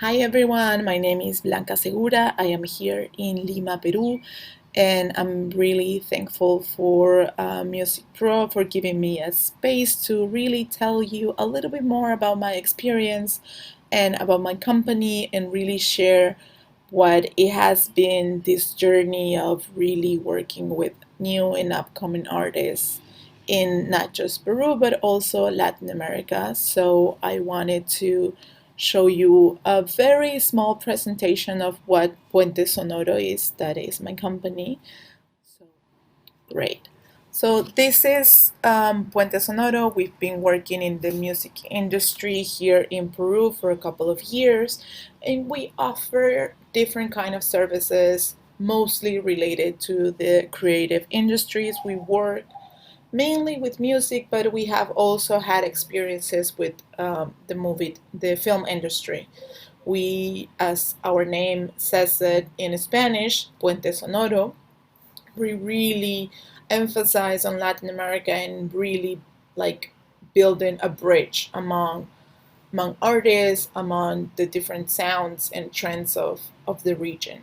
Hi everyone, my name is Blanca Segura. I am here in Lima, Peru, and I'm really thankful for Music Pro for giving me a space to really tell you a little bit more about my experience and about my company and really share what it has been this journey of really working with new and upcoming artists in not just Peru but also Latin America. So I wanted to show you a very small presentation of what Puente Sonoro is. That is my company. So great. So this is Puente Sonoro. We've been working in the music industry here in Peru for a couple of years, and we offer different kind of services, mostly related to the creative industries. We work mainly with music, but we have also had experiences with the film industry. We, as our name says it in Spanish, Puente Sonoro, we really emphasize on Latin America and really like building a bridge among artists, among the different sounds and trends of the region.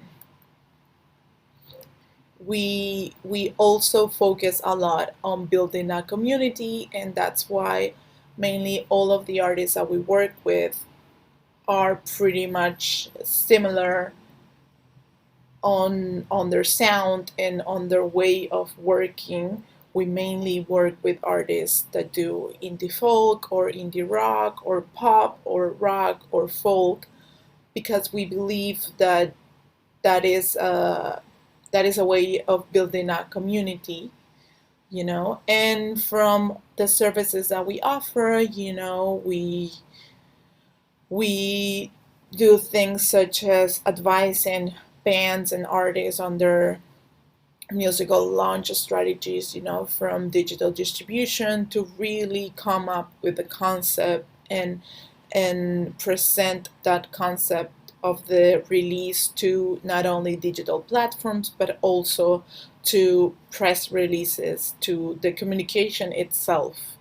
We also focus a lot on building a community, and that's why mainly all of the artists that we work with are pretty much similar on their sound and on their way of working. We mainly work with artists that do indie folk or indie rock or pop or rock or folk because we believe that that is a that is a way of building a community, and from the services that we offer, we do things such as advising bands and artists on their musical launch strategies, from digital distribution to really come up with a concept and present that concept of the release to not only digital platforms but also to press releases, to the communication itself.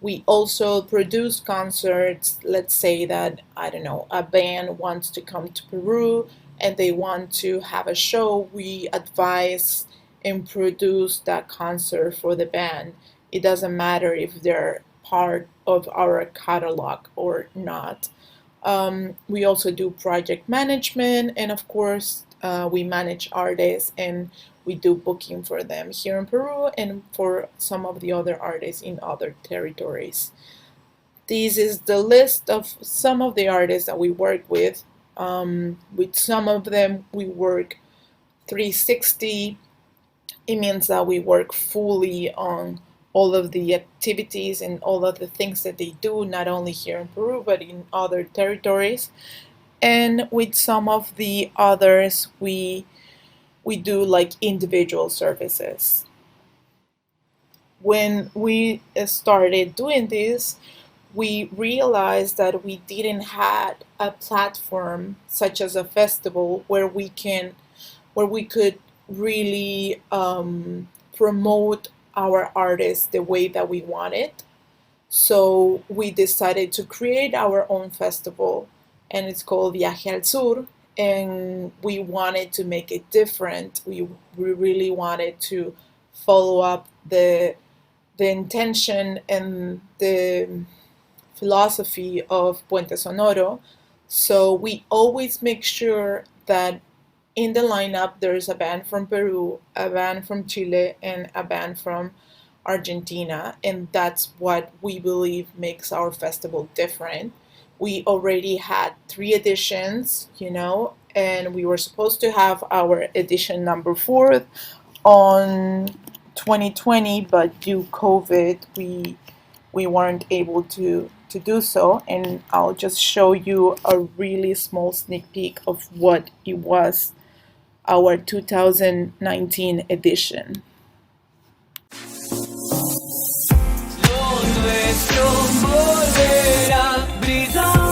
We also produce concerts. Let's say that, I don't know, a band wants to come to Peru and they want to have a show. We advise and produce that concert for the band. It doesn't matter if they're part of our catalog or not. We also do project management, and of course, we manage artists and we do booking for them here in Peru and for some of the other artists in other territories. This is the list of some of the artists that we work with. With some of them, we work 360. It means that we work fully on all of the activities and all of the things that they do, not only here in Peru, but in other territories. And with some of the others, we do like individual services. When we started doing this, we realized that we didn't have a platform such as a festival where we could really promote our artists the way that we wanted. So we decided to create our own festival, and it's called Viaje al Sur. And we wanted to make it different. We really wanted to follow up the intention and the philosophy of Puente Sonoro. So we always make sure that in the lineup there's a band from Peru, a band from Chile, and a band from Argentina, and that's what we believe makes our festival different. We already had 3 editions, and we were supposed to have our edition number 4 on 2020, but due COVID, we weren't able to do so. And I'll just show you a really small sneak peek of what it was, our 2019 edition. Lo nuestro volverá a brillar.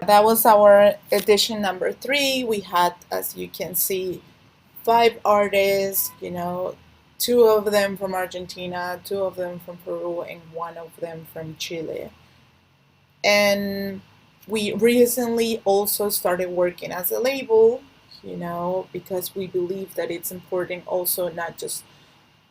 That was our edition number 3. We had, as you can see, 5 artists, two of them from Argentina, two of them from Peru, and one of them from Chile. And we recently also started working as a label, because we believe that it's important also not just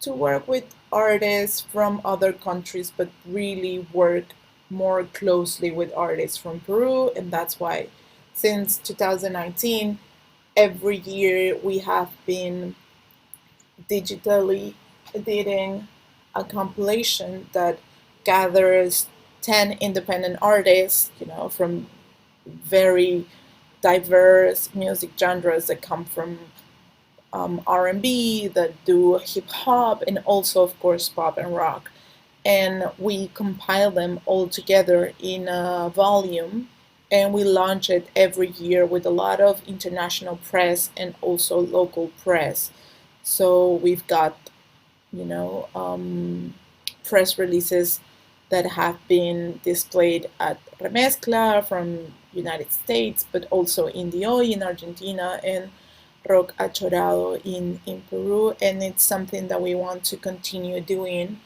to work with artists from other countries, but really work more closely with artists from Peru. And that's why since 2019, every year we have been digitally editing a compilation that gathers 10 independent artists, from very diverse music genres that come from R&B, that do hip hop, and also, of course, pop and rock. And we compile them all together in a volume, and we launch it every year with a lot of international press and also local press. So we've got, you know, um, press releases that have been displayed at Remezcla from United States, but also Introduo in Argentina and Rock Achorado in Peru. And it's something that we want to continue doing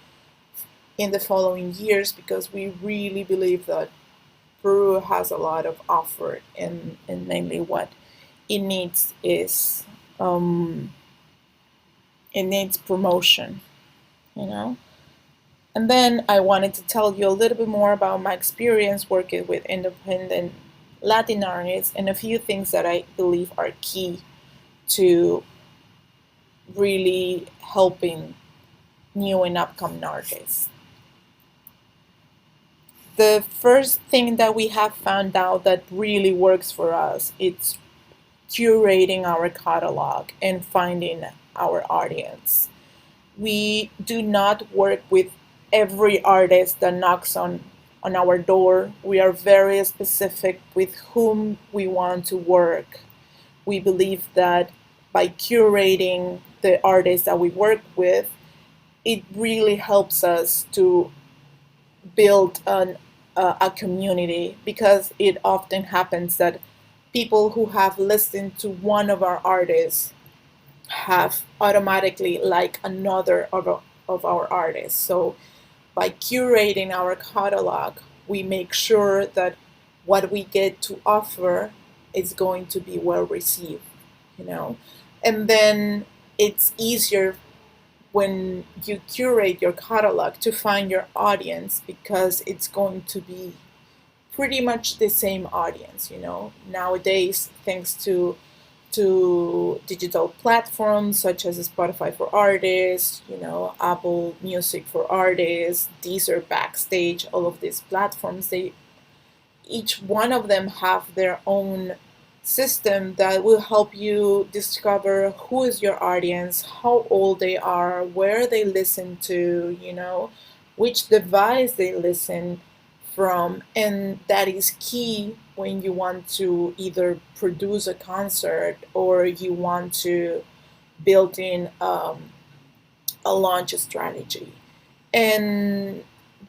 in the following years because we really believe that Peru has a lot of offer, and mainly what it needs is um, it needs promotion, you know. And then I wanted to tell you a little bit more about my experience working with independent Latin artists and a few things that I believe are key to really helping new and upcoming artists. The first thing that we have found out that really works for us it's curating our catalog and finding our audience. We do not work with every artist that knocks on our door. We are very specific with whom we want to work. We believe that by curating the artists that we work with, it really helps us to build a community because it often happens that people who have listened to one of our artists have automatically like another of our artists. So by curating our catalog, we make sure that what we get to offer is going to be well received, you know. And then it's easier when you curate your catalog to find your audience because it's going to be pretty much the same audience, you know. Nowadays, thanks to digital platforms such as Spotify for artists, Apple Music for artists, Deezer Backstage, all of these platforms, they each one of them have their own system that will help you discover who is your audience, how old they are, where they listen to, which device they listen from. And that is key when you want to either produce a concert or you want to build in a launch strategy. And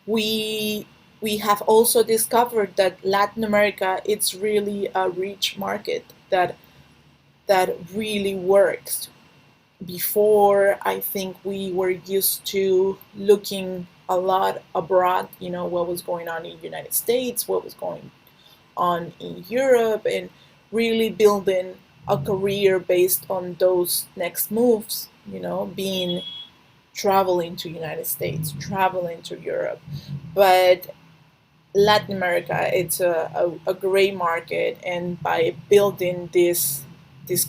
we we have also discovered that Latin America it's really a rich market that really works. Before, I think we were used to looking a lot abroad, what was going on in the United States, what was going on in Europe, and really building a career based on those next moves, being traveling to United States, traveling to Europe. But Latin America, it's a great market, and by building this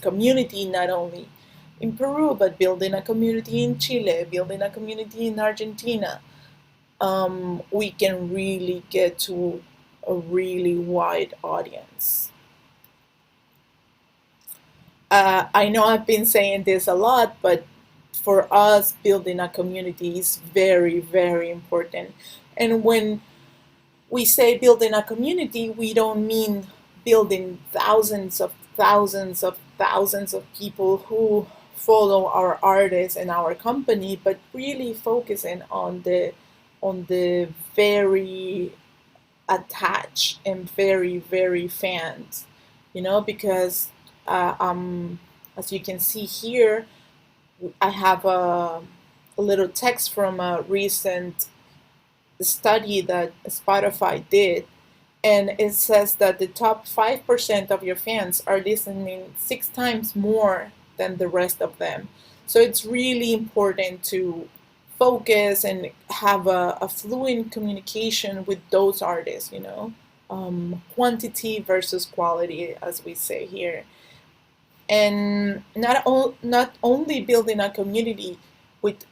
community, not only in Peru, but building a community in Chile, building a community in Argentina, we can really get to a really wide audience. I know I've been saying this a lot, but for us, building a community is very, very important. And when we say building a community, we don't mean building thousands of people who follow our artists and our company, but really focusing on the very attached and very, very fans, because as you can see here, I have a little text from a recent study that Spotify did, and it says that the top 5% of your fans are listening 6 times more than the rest of them. So it's really important to focus and have a fluent communication with those artists, quantity versus quality, as we say here. And not only building a community with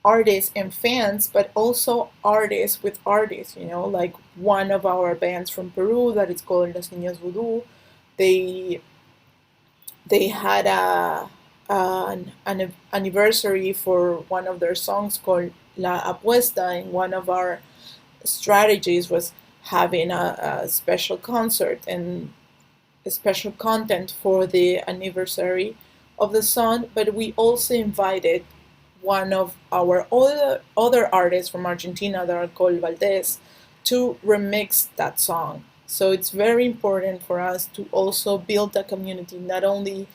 artists and fans, but also artists with artists, like one of our bands from Peru that is called Los Niños Voodoo. They they had an anniversary for one of their songs called La Apuesta, and one of our strategies was having a special concert and a special content for the anniversary of the song, but we also invited one of our other artists from Argentina that are called Valdez to remix that song. So it's very important for us to also build a community not only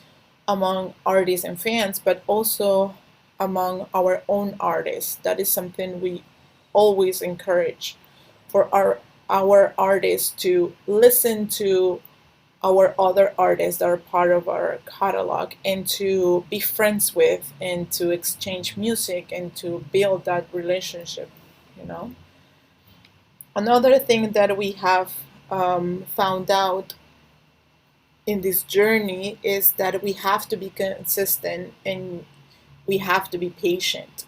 among artists and fans, but also among our own artists. That is something we always encourage for our artists to listen to our other artists that are part of our catalog and to be friends with and to exchange music and to build that relationship, you know. Another thing that we have found out in this journey is that we have to be consistent and we have to be patient.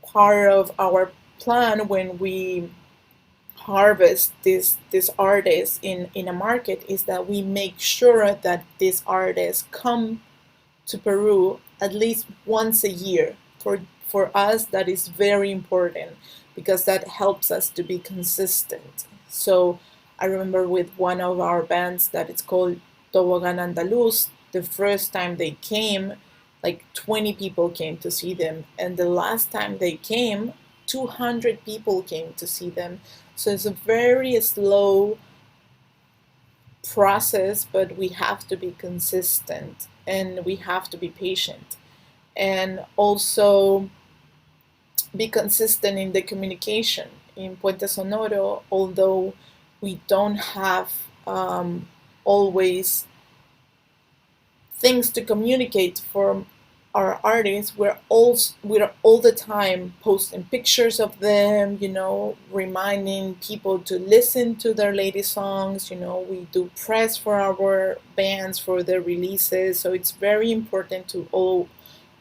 Part of our plan when we harvest this artist in a market is that we make sure that these artists come to Peru at least once a year. For us, that is very important because that helps us to be consistent. So I remember with one of our bands that it's called Tobogan Andaluz, the first time they came, like 20 people came to see them, and the last time they came, 200 people came to see them. So it's a very slow process, but we have to be consistent and we have to be patient and also be consistent in the communication. In Puente Sonoro, although we don't have always things to communicate for our artists, we're all the time posting pictures of them, reminding people to listen to their latest songs. We do press for our bands for their releases, so it's very important to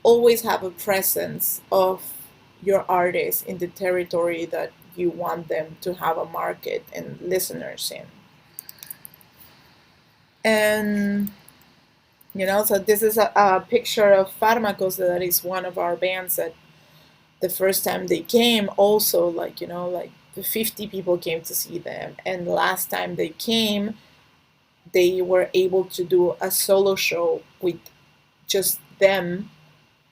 always have a presence of your artists in the territory that you want them to have a market and listeners in. And so this is a picture of Fármacos, that is one of our bands that the first time they came also, like 50 people came to see them. And last time they came, they were able to do a solo show with just them,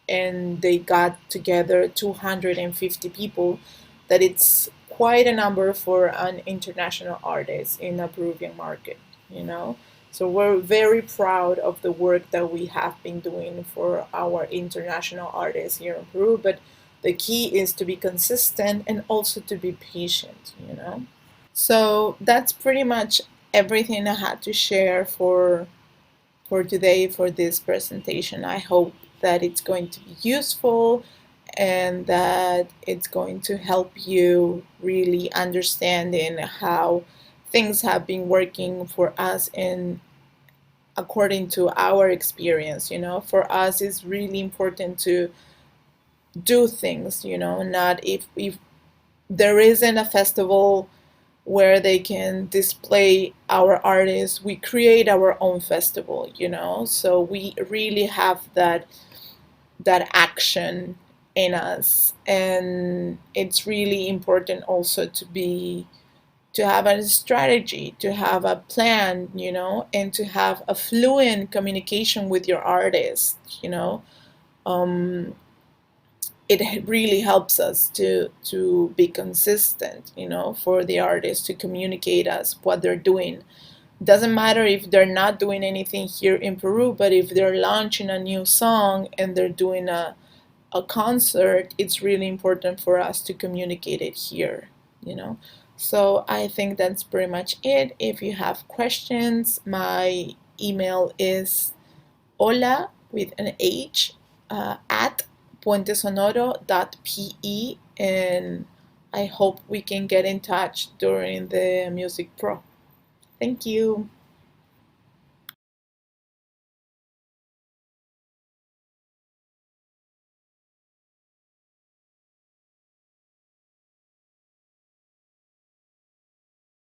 and they got together 250 people. That it's quite a number for an international artist in a Peruvian market. So we're very proud of the work that we have been doing for our international artists here in Peru, but the key is to be consistent and also to be patient. So that's pretty much everything I had to share for today for this presentation. I hope that it's going to be useful and that it's going to help you really understanding how things have been working for us in according to our experience. For us it's really important to do things, not if there isn't a festival where they can display our artists, we create our own festival. So we really have that action in us, and it's really important also to have a strategy, to have a plan, and to have a fluent communication with your artist. Um, it really helps us to be consistent, for the artists to communicate us what they're doing. Doesn't matter if they're not doing anything here in Peru, but if they're launching a new song and they're doing a concert, it's really important for us to communicate it here, you know. So I think that's pretty much it. If you have questions, my email is hola with an H at puentesonoro.pe, and I hope we can get in touch during the Music Pro. Thank you.